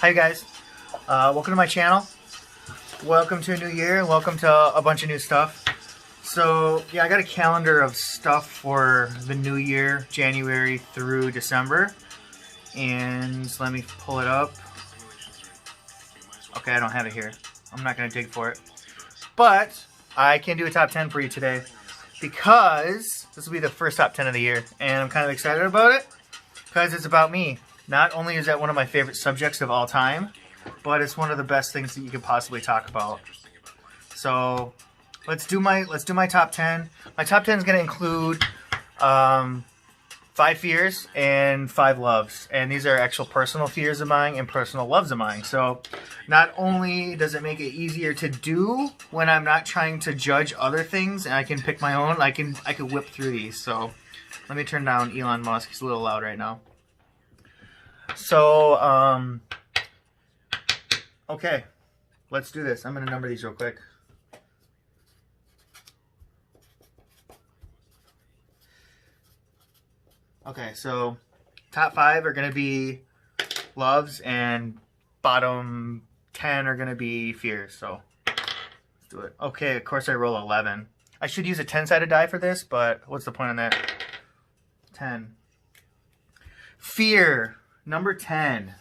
Hi guys, welcome to my channel. Welcome to a new year. Welcome to a bunch of new stuff. So yeah, I got a calendar of stuff for the new year, January through December. And let me pull it up. Okay, I don't have it here. I'm not gonna dig for it. But I can do a top 10 for you today because this will be the first top 10 of the year. And I'm kind of excited about it because it's about me. Not only is that one of my favorite subjects of all time, but it's one of the best things that you could possibly talk about. So let's do my top 10. My top 10 is going to include 5 fears and 5 loves, and these are actual personal fears of mine and personal loves of mine. So not only does it make it easier to do when I'm not trying to judge other things and I can pick my own, I can whip through these. So let me turn down Elon Musk. He's a little loud right now. So, okay, let's do this. I'm going to number these real quick. Okay, so top 5 are going to be loves and bottom 10 are going to be fears. So let's do it. Okay, of course I roll 11. I should use a 10-sided die for this, but what's the point on that? 10. Fear. Number 10,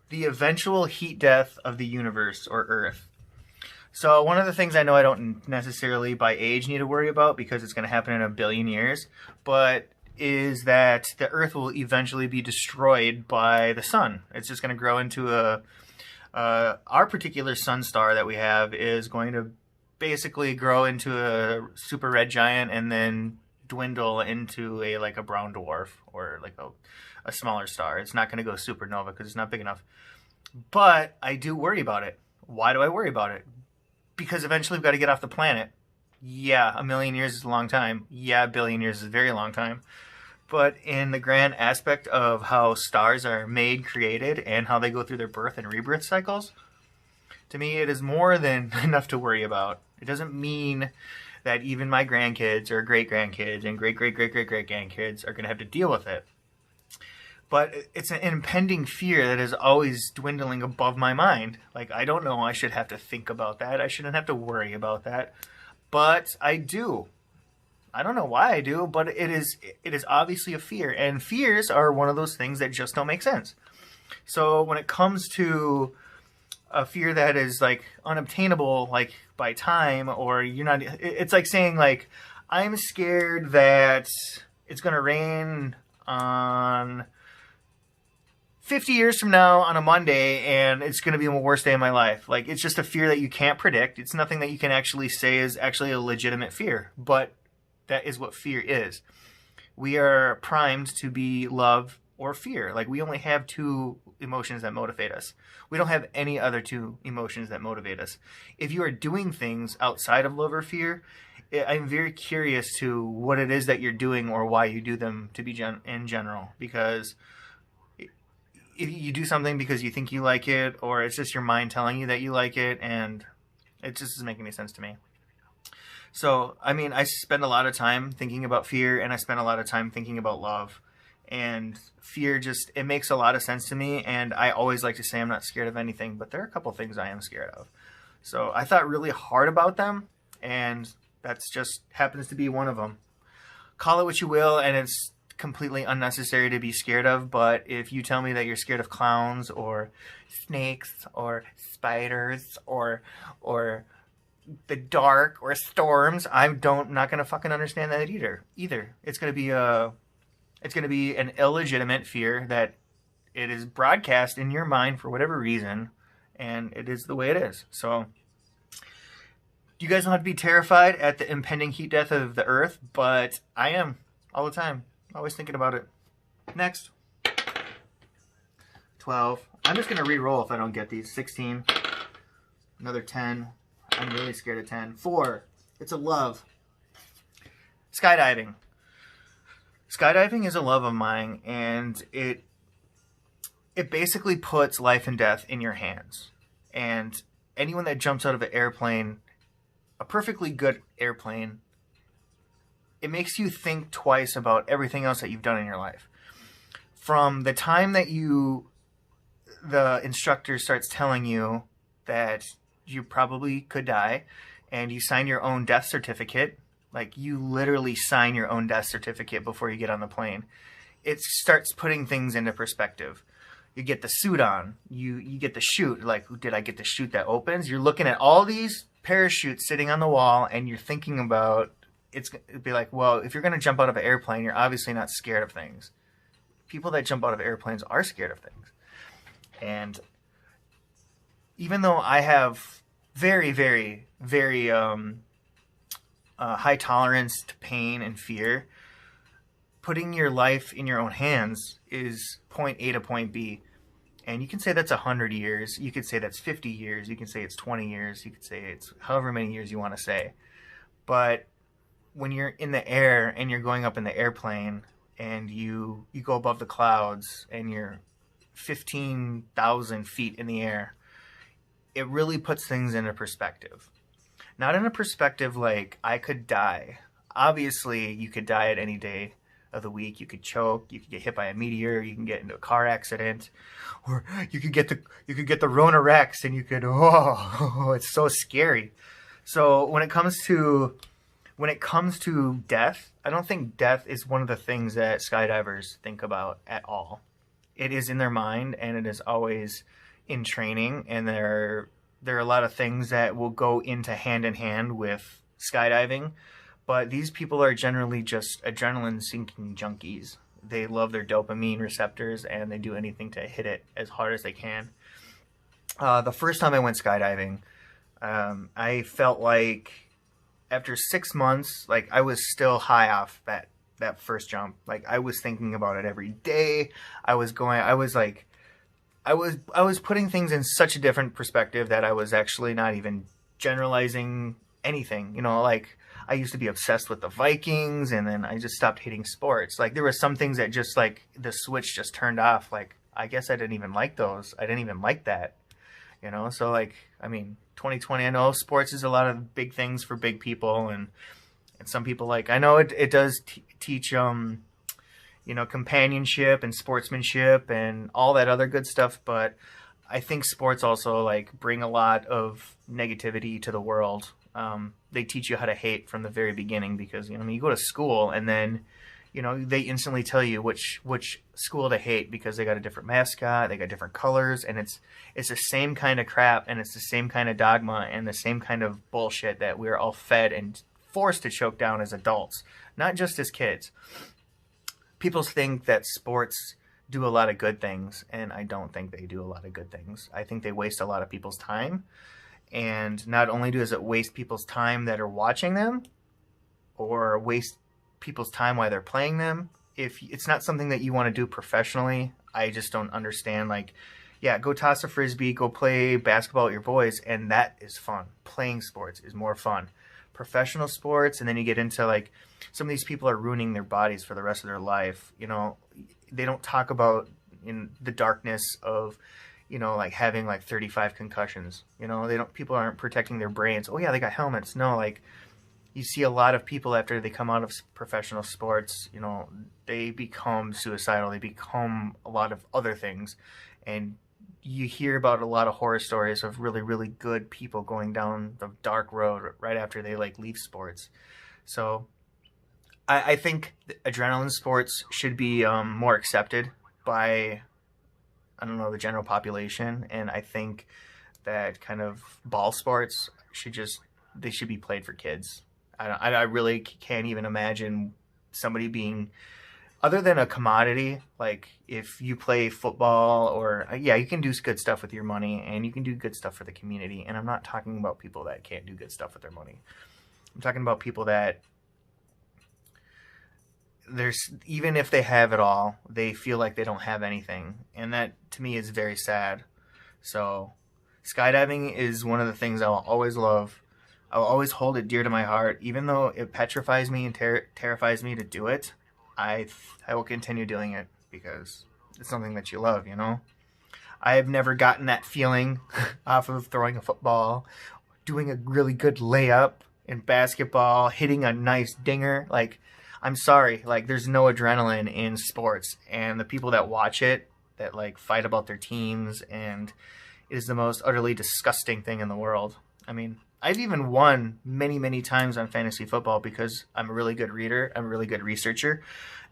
the eventual heat death of the universe or Earth. So one of the things I know I don't necessarily by age need to worry about because it's going to happen in a billion years, but is that the Earth will eventually be destroyed by the sun. It's just going to grow into our particular sun star that we have is going to basically grow into a super red giant and then dwindle into like a brown dwarf or like a smaller star. It's not going to go supernova because it's not big enough. But I do worry about it. Why do I worry about it? Because eventually we've got to get off the planet. Yeah, a million years is a long time. Yeah, a billion years is a very long time. But in the grand aspect of how stars are made, created, and how they go through their birth and rebirth cycles, to me it is more than enough to worry about. It doesn't mean that even my grandkids or great-grandkids and great-great-great-great-great-grandkids are going to have to deal with it. But it's an impending fear that is always dwindling above my mind. Like, I don't know, I should have to think about that. I shouldn't have to worry about that. But I do. I don't know why I do, but it is obviously a fear. And fears are one of those things that just don't make sense. So when it comes to a fear that is like unobtainable, like by time, or you're not, it's like saying like, I'm scared that it's going to rain on 50 years from now on a Monday and it's going to be the worst day of my life. Like, it's just a fear that you can't predict. It's nothing that you can actually say is actually a legitimate fear, but that is what fear is. We are primed to be love or fear. Like, we only have 2 emotions that motivate us. We don't have any other 2 emotions that motivate us. If you are doing things outside of love or fear, I'm very curious to what it is that you're doing or why you do them to be in general. Because if you do something because you think you like it, or it's just your mind telling you that you like it, and it just doesn't make any sense to me. So, I mean, I spend a lot of time thinking about fear, and I spend a lot of time thinking about love. And fear just, it makes a lot of sense to me, and I always like to say I'm not scared of anything, but there are a couple things I am scared of. So I thought really hard about them, and that's just happens to be one of them. Call it what you will, and it's completely unnecessary to be scared of, but if you tell me that you're scared of clowns or snakes or spiders or the dark or storms, I'm not gonna fucking understand that either. It's gonna be an illegitimate fear that it is broadcast in your mind for whatever reason, and it is the way it is. So you guys don't have to be terrified at the impending heat death of the Earth, but I am all the time. Always thinking about it. Next. 12. I'm just going to re-roll if I don't get these. 16. Another 10. I'm really scared of 10. 4. It's a love. Skydiving. Skydiving is a love of mine, and it basically puts life and death in your hands. And anyone that jumps out of an airplane, a perfectly good airplane, it makes you think twice about everything else that you've done in your life. From the time that the instructor starts telling you that you probably could die, and you sign your own death certificate. Like, you literally sign your own death certificate before you get on the plane. It starts putting things into perspective. You get the suit on. You get the chute. Like, did I get the chute that opens? You're looking at all these parachutes sitting on the wall, and you're thinking about, it'd be like, well, if you're going to jump out of an airplane, you're obviously not scared of things. People that jump out of airplanes are scared of things. And even though I have very, very, very high tolerance to pain and fear, putting your life in your own hands is point A to point B. And you can say that's 100 years. You could say that's 50 years. You can say it's 20 years. You could say it's however many years you want to say. But when you're in the air and you're going up in the airplane and you go above the clouds and you're 15,000 feet in the air, it really puts things into perspective. Not in a perspective like, I could die. Obviously, you could die at any day of the week. You could choke, you could get hit by a meteor, you can get into a car accident, or you could get the Rona Rex, and you could, it's so scary. So when it comes to death, I don't think death is one of the things that skydivers think about at all. It is in their mind, and it is always in training, and there are a lot of things that will go into hand in hand with skydiving, but these people are generally just adrenaline-seeking junkies. They love their dopamine receptors, and they do anything to hit it as hard as they can. The first time I went skydiving, I felt like after 6 months, like, I was still high off that first jump. Like, I was thinking about it every day. I was putting things in such a different perspective that I was actually not even generalizing anything. You know, like, I used to be obsessed with the Vikings, and then I just stopped hating sports. Like, there were some things that just, like, the switch just turned off. Like, I guess I didn't even like those. I didn't even like that. You know, so, like, I mean, 2020, I know sports is a lot of big things for big people, and some people, like, I know it does teach, you know, companionship and sportsmanship and all that other good stuff, but I think sports also, like, bring a lot of negativity to the world. They teach you how to hate from the very beginning, because, you know, you go to school and then, you know, they instantly tell you which school to hate because they got a different mascot, they got different colors, and it's the same kind of crap, and it's the same kind of dogma and the same kind of bullshit that we're all fed and forced to choke down as adults, not just as kids. People think that sports do a lot of good things, and I don't think they do a lot of good things. I think they waste a lot of people's time, and not only does it waste people's time that are watching them, or waste people's time while they're playing them, if it's not something that you want to do professionally, I just don't understand. Like, yeah, go toss a frisbee, go play basketball with your boys, and that is fun. Playing sports is more fun. Professional sports, and then you get into, like, some of these people are ruining their bodies for the rest of their life. You know, they don't talk about in the darkness of, you know, like, having like 35 concussions. You know, people aren't protecting their brains. Oh yeah, they got helmets. No, like, you see a lot of people after they come out of professional sports, you know, they become suicidal. They become a lot of other things, and you hear about a lot of horror stories of really, really good people going down the dark road right after they, like, leave sports. So I think adrenaline sports should be more accepted by, I don't know, the general population. And I think that kind of ball sports should be played for kids. I really can't even imagine somebody being, other than a commodity. Like, if you play football, or, yeah, you can do good stuff with your money, and you can do good stuff for the community. And I'm not talking about people that can't do good stuff with their money. I'm talking about people that even if they have it all, they feel like they don't have anything. And that, to me, is very sad. So skydiving is one of the things I will always love. I will always hold it dear to my heart. Even though it petrifies me and terrifies me to do it, I will continue doing it because it's something that you love, you know? I have never gotten that feeling off of throwing a football, doing a really good layup in basketball, hitting a nice dinger. Like, I'm sorry, like, there's no adrenaline in sports, and the people that watch it that like fight about their teams, and it is the most utterly disgusting thing in the world. I mean, I've even won many, many times on fantasy football because I'm a really good reader, I'm a really good researcher,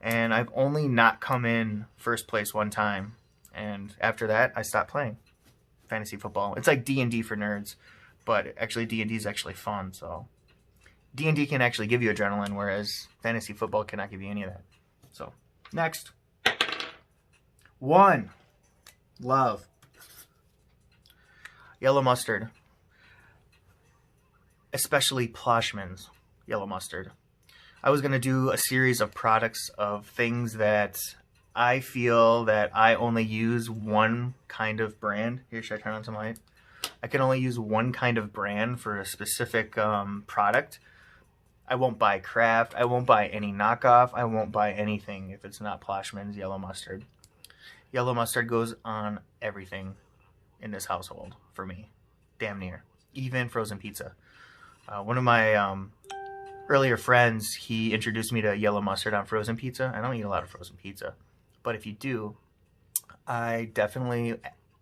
and I've only not come in first place one time. And after that, I stopped playing fantasy football. It's like D&D for nerds, but actually D&D is actually fun. So D&D can actually give you adrenaline, whereas fantasy football cannot give you any of that. So next, 1, love, yellow mustard, especially Ploshman's yellow mustard. I was going to do a series of products of things that I feel that I only use one kind of brand. Here, should I turn on some light? I can only use one kind of brand for a specific product. I won't buy Kraft. I won't buy any knockoff. I won't buy anything if it's not Ploshman's yellow mustard. Yellow mustard goes on everything in this household for me. Damn near. Even frozen pizza. One of my earlier friends, he introduced me to yellow mustard on frozen pizza. I don't eat a lot of frozen pizza. But if you do, I definitely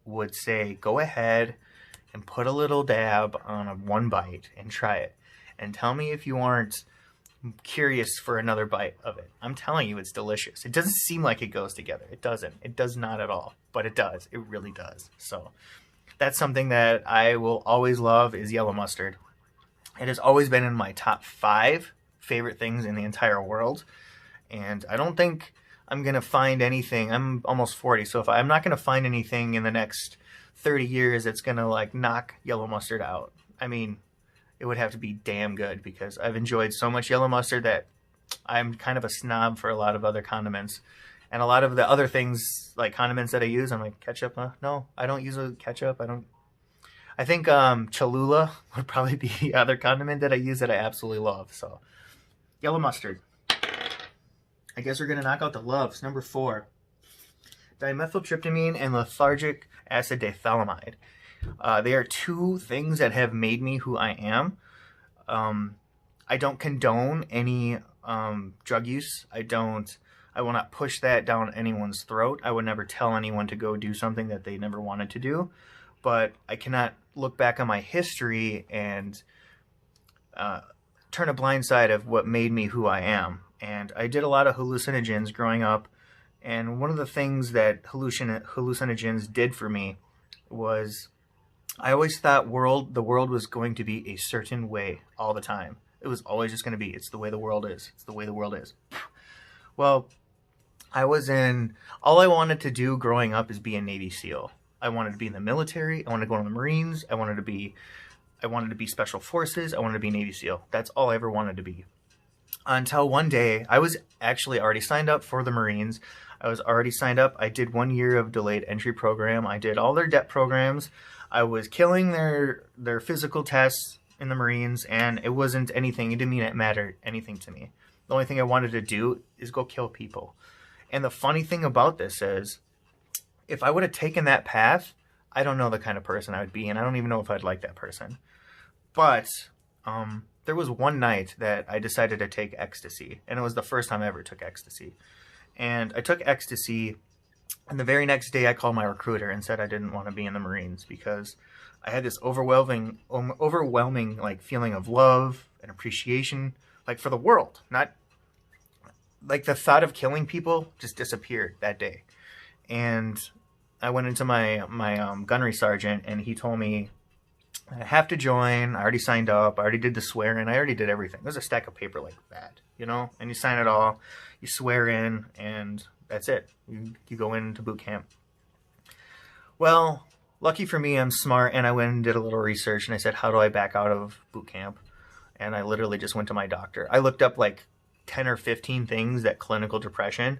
would say go ahead and put a little dab on one bite and try it. And tell me if you aren't curious for another bite of it. I'm telling you, it's delicious. It doesn't seem like it goes together. It doesn't. It does not at all. But it does. It really does. So that's something that I will always love is yellow mustard. It has always been in my top 5 favorite things in the entire world. And I don't think I'm going to find anything. I'm almost 40, so I'm not going to find anything in the next 30 years that's going to like knock yellow mustard out. I mean, it would have to be damn good because I've enjoyed so much yellow mustard that I'm kind of a snob for a lot of other condiments. And a lot of the other things, like condiments that I use, I'm like, ketchup? No, I don't use a ketchup. I think Cholula would probably be the other condiment that I use that I absolutely love. So, yellow mustard. I guess we're going to knock out the loves. Number 4, dimethyltryptamine and lethargic acid diethylamide. They are 2 things that have made me who I am. I don't condone any drug use. I will not push that down anyone's throat. I would never tell anyone to go do something that they never wanted to do. But I cannot look back on my history and turn a blind side of what made me who I am. And I did a lot of hallucinogens growing up. And one of the things that hallucinogens did for me was I always thought the world was going to be a certain way all the time. It was always just going to be, it's the way the world is. It's the way the world is. Well, all I wanted to do growing up is be a Navy SEAL. I wanted to be in the military. I wanted to go in the Marines. I wanted to be Special Forces. I wanted to be Navy SEAL. That's all I ever wanted to be. Until one day, I was actually already signed up for the Marines. I was already signed up. I did 1 year of delayed entry program. I did all their DEP programs. I was killing their physical tests in the Marines, and it wasn't anything. It didn't mean it mattered anything to me. The only thing I wanted to do is go kill people. And the funny thing about this is, if I would have taken that path, I don't know the kind of person I would be, and I don't even know if I'd like that person. But there was one night that I decided to take ecstasy, and it was the first time I ever took ecstasy. And I took ecstasy, and the very next day I called my recruiter and said I didn't want to be in the Marines because I had this overwhelming like feeling of love and appreciation, like for the world. Not like the thought of killing people just disappeared that day. And I went into my gunnery sergeant, and he told me I have to join. I already signed up. I already did the swear-in. I already did everything. There's a stack of paper like that, you know? And you sign it all. You swear in, and that's it. You go into boot camp. Well, lucky for me, I'm smart, and I went and did a little research, and I said, how do I back out of boot camp? And I literally just went to my doctor. I looked up like 10 or 15 things that clinical depression,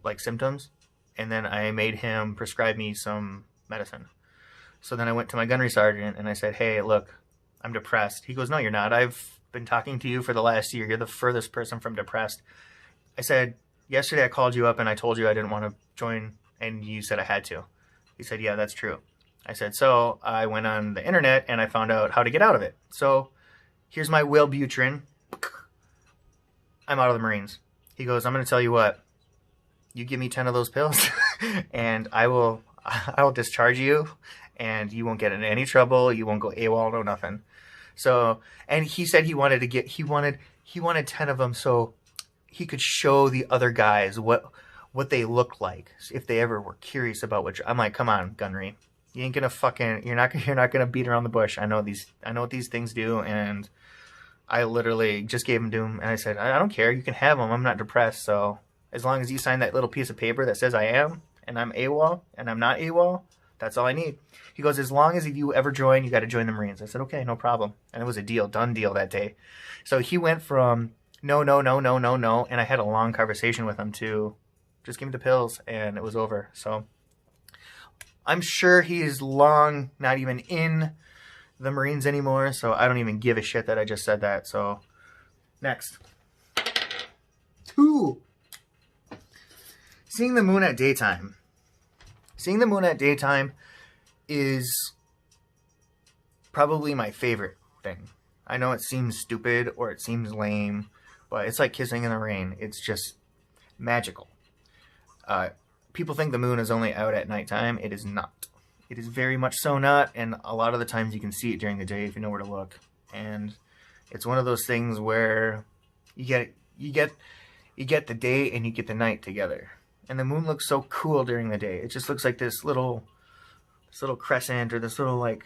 like symptoms, and then I made him prescribe me some medicine. So then I went to my gunnery sergeant and I said, hey, look, I'm depressed. He goes, no, you're not. I've been talking to you for the last year. You're the furthest person from depressed. I said, yesterday I called you up and I told you I didn't want to join, and you said I had to. He said, yeah, that's true. I said, so I went on the internet and I found out how to get out of it. So here's my Wellbutrin. I'm out of the Marines. He goes, I'm going to tell you what. You give me 10 of those pills, and I will discharge you, and you won't get in any trouble. You won't go AWOL, no nothing. So, and he said he wanted 10 of them so he could show the other guys what they looked like if they ever were curious about what. I'm like, come on, Gunnery, you ain't gonna fucking, you're not gonna beat around the bush. I know what these things do, and I literally just gave them to him, and I said, I don't care, you can have them. I'm not depressed, so as long as you sign that little piece of paper that says I am, and I'm AWOL, and I'm not AWOL, that's all I need. He goes, as long as if you ever join, you got to join the Marines. I said, okay, no problem. And it was a deal, done deal that day. So he went from no, no, no, no, no, no, and I had a long conversation with him to just give me the pills, and it was over. So I'm sure he is long not even in the Marines anymore, so I don't even give a shit that I just said that. So next. 2. Seeing the moon at daytime. Seeing the moon at daytime is probably my favorite thing. I know it seems stupid or it seems lame, but it's like kissing in the rain. It's just magical. People think the moon is only out at nighttime. It is not. It is very much so not, and a lot of the times you can see it during the day if you know where to look. And it's one of those things where you get the day and you get the night together. And the moon looks so cool during the day. It just looks like this little crescent, or this little like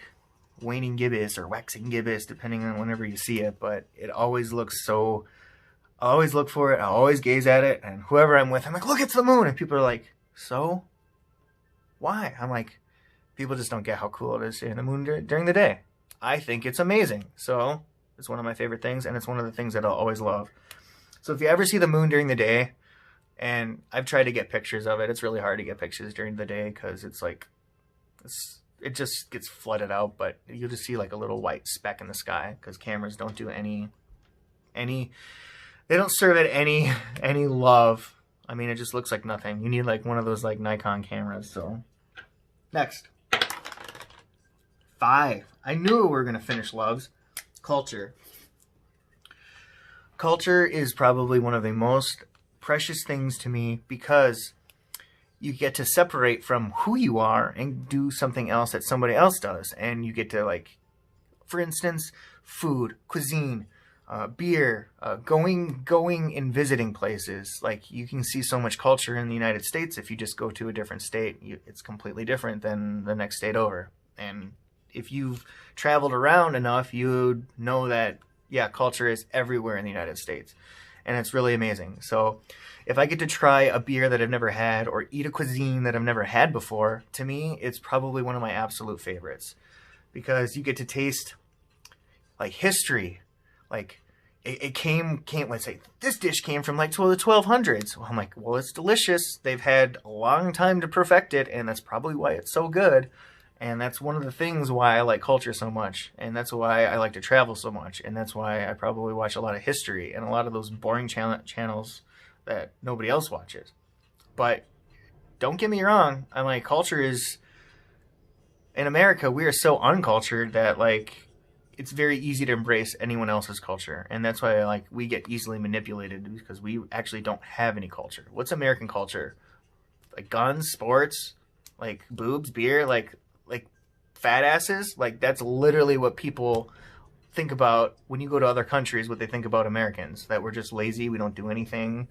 waning gibbous or waxing gibbous, depending on whenever you see it. But it always looks so. I always look for it. I always gaze at it, and whoever I'm with, I'm like, look, it's the moon, and people are like, so why? I'm like, people just don't get how cool it is seeing the moon during the day. I think it's amazing. So it's one of my favorite things, and it's one of the things that I'll always love. So if you ever see the moon during the day, and I've tried to get pictures of it, it's really hard to get pictures during the day because it's like, it just gets flooded out, but you'll just see like a little white speck in the sky because cameras don't do any, they don't serve it any love. I mean, it just looks like nothing. You need like one of those like Nikon cameras. So next. 5. I knew we were going to finish loves. Culture. Culture is probably one of the most precious things to me because you get to separate from who you are and do something else that somebody else does. And you get to, like, for instance, food, cuisine, beer, going and visiting places. Like, you can see so much culture in the United States. If you just go to a different state, it's completely different than the next state over. And if you've traveled around enough, you'd know that, yeah, culture is everywhere in the United States. And it's really amazing. So if I get to try a beer that I've never had or eat a cuisine that I've never had before, to me, it's probably one of my absolute favorites. Because you get to taste, like, history. Like, it came, let's say, this dish came from, like, the 1200s. Well, I'm like, well, it's delicious. They've had a long time to perfect it, and that's probably why it's so good. And that's one of the things why I like culture so much. And that's why I like to travel so much. And that's why I probably watch a lot of history and a lot of those boring channels that nobody else watches. But don't get me wrong. I'm like, culture is... In America, we are so uncultured that, like, it's very easy to embrace anyone else's culture. And that's why, like, we get easily manipulated because we actually don't have any culture. What's American culture? Like guns, sports, like boobs, beer, like fat asses. Like, that's literally what people think about when you go to other countries, what they think about Americans, that we're just lazy, we don't do anything.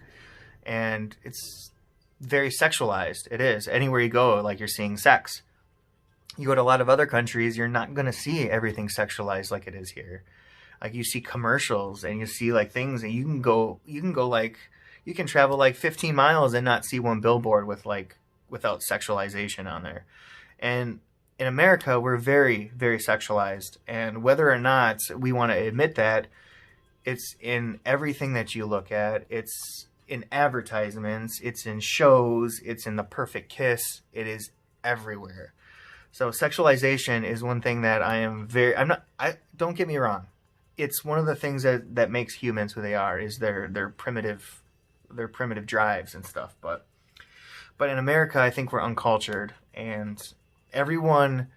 And it's very sexualized. It is. Anywhere you go, like, you're seeing sex. You go to a lot of other countries, you're not going to see everything sexualized like it is here. Like, you see commercials and you see, like, things, and you can go like, you can travel like 15 miles and not see one billboard with, like, without sexualization on there. And in America, we're very, very sexualized. And whether or not we want to admit that, it's in everything that you look at. It's in advertisements. It's in shows. It's in the perfect kiss. It is everywhere. So sexualization is one thing that don't get me wrong. It's one of the things that makes humans who they are, is their primitive drives and stuff. But in America, I think we're uncultured, and everyone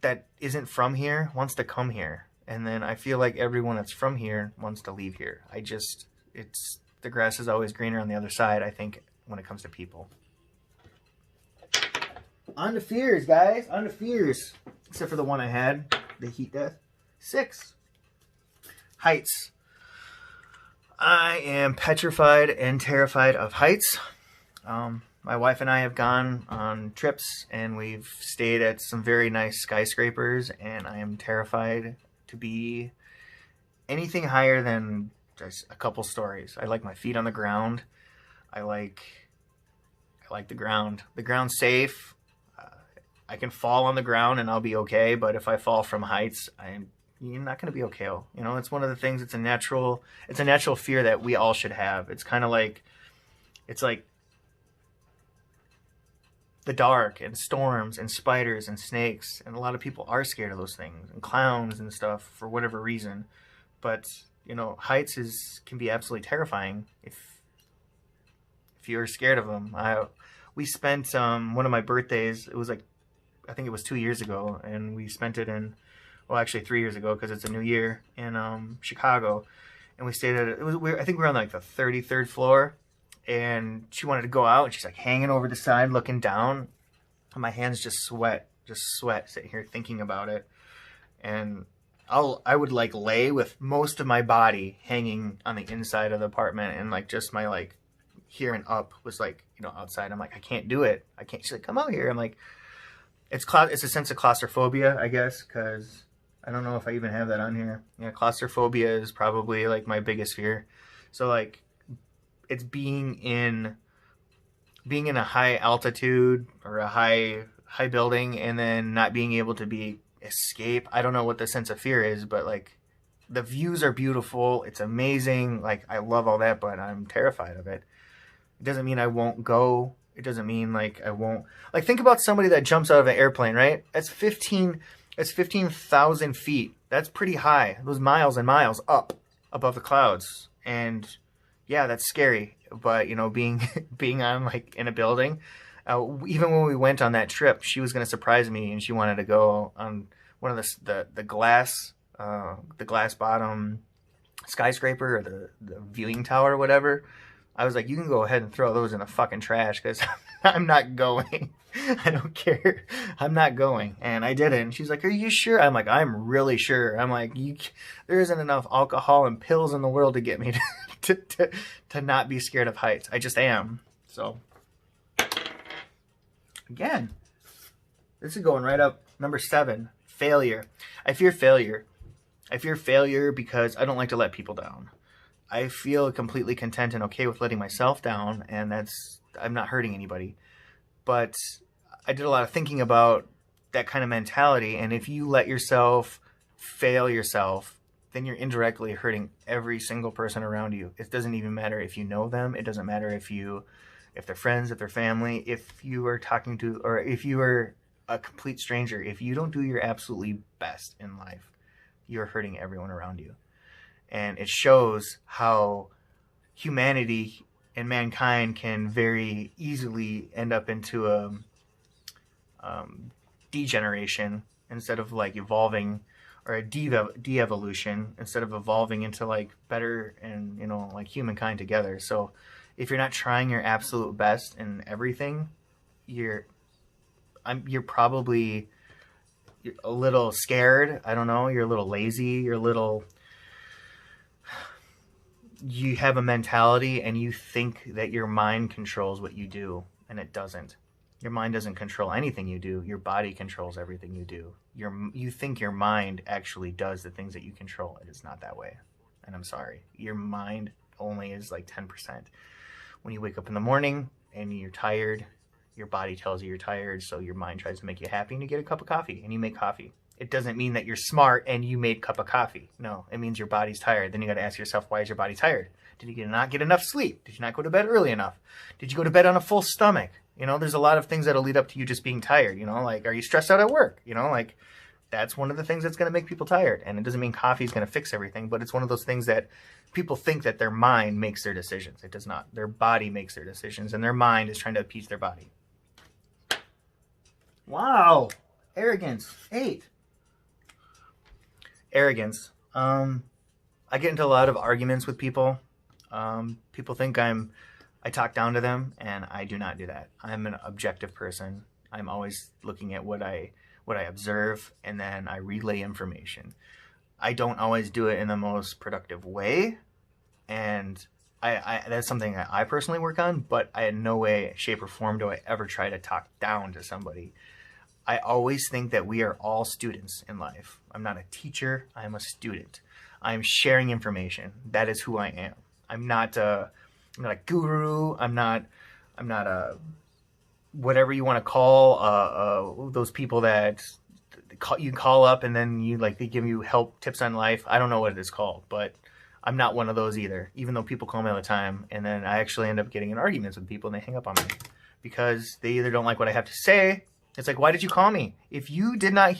that isn't from here wants to come here. And then I feel like everyone that's from here wants to leave here. The grass is always greener on the other side, I think, when it comes to people. On to fears, guys. On to fears. Except for the one I had, the heat death. 6. Heights. I am petrified and terrified of heights. My wife and I have gone on trips, and we've stayed at some very nice skyscrapers, and I am terrified to be anything higher than just a couple stories. I like my feet on the ground. I like the ground. The ground's safe. I can fall on the ground and I'll be okay, but if I fall from heights, you're not going to be okay. You know, it's one of the things. It's a natural fear that we all should have. It's kind of like, it's like the dark and storms and spiders and snakes, and a lot of people are scared of those things, and clowns and stuff for whatever reason. But you know, heights can be absolutely terrifying if you're scared of them. We spent one of my birthdays. It was like, I think it was 2 years ago, and we spent it in, well, actually 3 years ago because it's a new year, in Chicago, and we stayed at I think we were on like the 33rd floor, and she wanted to go out, and she's like hanging over the side looking down, and my hands just sweat sitting here thinking about it. And I would like lay with most of my body hanging on the inside of the apartment, and like just my like here and up was like, you know, outside. I'm like, I can't do it. I can't. She's like, come out here. I'm like, it's a sense of claustrophobia, I guess, because I don't know if I even have that on here. Yeah, claustrophobia is probably like my biggest fear. So like, it's being in a high altitude or a high building, and then not being able to escape. I don't know what the sense of fear is, but like, the views are beautiful. It's amazing. Like, I love all that, but I'm terrified of it. It doesn't mean I won't go. It doesn't mean like I won't. Like, think about somebody that jumps out of an airplane, right? That's 15,000 feet. That's pretty high. Those miles and miles up above the clouds. And yeah, that's scary. But you know, being on like in a building, even when we went on that trip, she was going to surprise me, and she wanted to go on one of the glass bottom skyscraper, or the viewing tower or whatever. I was like, you can go ahead and throw those in the fucking trash, because I'm not going. I don't care. I'm not going. And I didn't. And she's like, are you sure? I'm like, I'm really sure. I'm like, there isn't enough alcohol and pills in the world to get me to not be scared of heights. I just am. So, again, this is going right up. Number 7, failure. I fear failure. I fear failure because I don't like to let people down. I feel completely content and okay with letting myself down, and I'm not hurting anybody. But I did a lot of thinking about that kind of mentality, and if you let yourself fail yourself, then you're indirectly hurting every single person around you. It doesn't even matter if you know them. It doesn't matter if they're friends, if they're family, if you are talking to, or if you are a complete stranger. If you don't do your absolutely best in life, you're hurting everyone around you. And it shows how humanity and mankind can very easily end up into a degeneration instead of like evolving, or a de-evolution instead of evolving into like better and, you know, like humankind together. So if you're not trying your absolute best in everything, you're probably a little scared. I don't know. You're a little lazy. You have a mentality, and you think that your mind controls what you do, and it doesn't. Your mind doesn't control anything you do. Your body controls everything you do. You think your mind actually does the things that you control. It is not that way. And I'm sorry. Your mind only is like 10%. When you wake up in the morning and you're tired, your body tells you you're tired, so your mind tries to make you happy, and you get a cup of coffee, and you make coffee. It doesn't mean that you're smart and you made a cup of coffee. No, it means your body's tired. Then you got to ask yourself, why is your body tired? Did you not get enough sleep? Did you not go to bed early enough? Did you go to bed on a full stomach? You know, there's a lot of things that'll lead up to you just being tired. You know, like, are you stressed out at work? You know, like, that's one of the things that's going to make people tired. And it doesn't mean coffee is going to fix everything, but it's one of those things that people think that their mind makes their decisions. It does not. Their body makes their decisions, and their mind is trying to appease their body. Wow. Arrogance. 8. Arrogance. I get into a lot of arguments with people. People think I talk down to them, and I do not do that. I'm an objective person. I'm always looking at what I observe, and then I relay information. I don't always do it in the most productive way, and I that's something that I personally work on, but I in no way, shape, or form do I ever try to talk down to somebody. I always think that we are all students in life. I'm not a teacher, I am a student. I'm sharing information. That is who I am. I'm not a guru. I'm not a whatever you want to call those people that you call up and then they give you help tips on life. I don't know what it is called, but I'm not one of those either, even though people call me all the time. And then I actually end up getting in arguments with people and they hang up on me because they either don't like what I have to say. It's like, why did you call me? If you did not,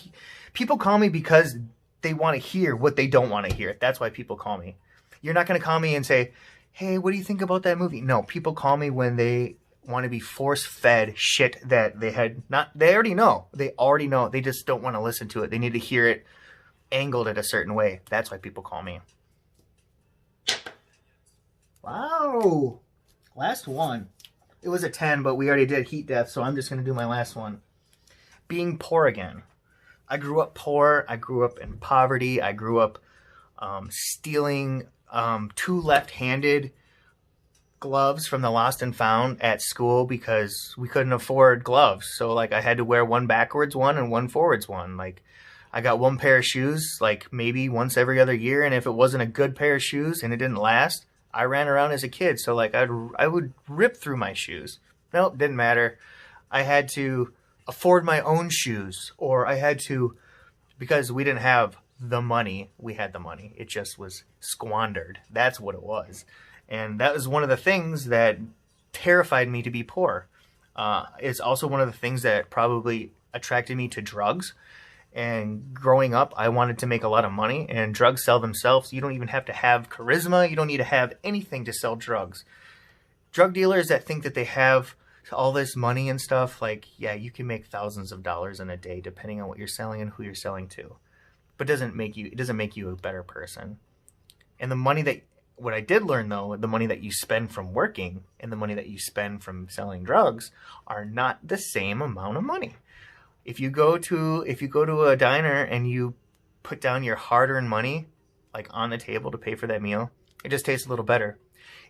people call me because they want to hear what they don't want to hear. That's why people call me. You're not going to call me and say, hey, what do you think about that movie? No, people call me when they want to be force-fed shit that they already know. They already know. They just don't want to listen to it. They need to hear it angled at a certain way. That's why people call me. Wow. Last one. It was a 10, but we already did heat death, so I'm just going to do my last one. Being poor again. I grew up poor. I grew up in poverty. I grew up stealing 2 left-handed gloves from the lost and found at school because we couldn't afford gloves. So I had to wear one backwards one and one forwards one. I got 1 pair of shoes maybe once every other year, and if it wasn't a good pair of shoes and it didn't last, I ran around as a kid. So I would rip through my shoes. Nope, didn't matter. I had to afford my own shoes, or I had to, because we didn't have the money, we had the money. It just was squandered. That's what it was. And that was one of the things that terrified me to be poor. It's also one of the things that probably attracted me to drugs. And growing up, I wanted to make a lot of money, and drugs sell themselves. You don't even have to have charisma. You don't need to have anything to sell drugs. Drug dealers that think that they have all this money and stuff, yeah, you can make thousands of dollars in a day depending on what you're selling and who you're selling to. But it doesn't make you a better person. And what I did learn though, the money that you spend from working and the money that you spend from selling drugs are not the same amount of money. If you go to a diner and you put down your hard-earned money on the table to pay for that meal, it just tastes a little better.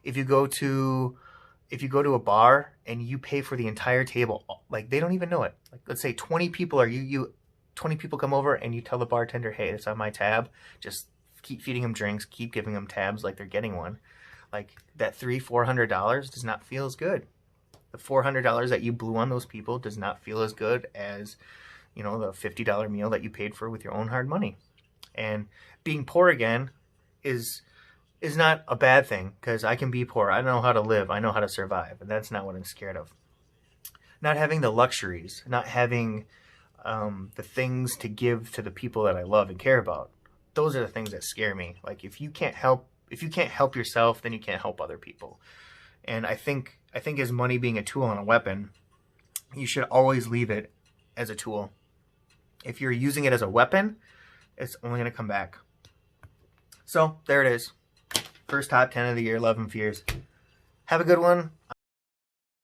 If you go to a bar and you pay for the entire table, they don't even know it. Let's say 20 people 20 people come over and you tell the bartender, hey, it's on my tab. Just keep feeding them drinks, keep giving them tabs like they're getting one. That $400 does not feel as good. The $400 that you blew on those people does not feel as good as, the $50 meal that you paid for with your own hard money. And being poor again is not a bad thing, because I can be poor. I know how to live. I know how to survive. And that's not what I'm scared of. Not having the luxuries, not having the things to give to the people that I love and care about. Those are the things that scare me. If you can't help yourself, then you can't help other people. And I think as money being a tool and a weapon, you should always leave it as a tool. If you're using it as a weapon, it's only going to come back. So there it is. First top 10 of the year, Love and Fears. Have a good one.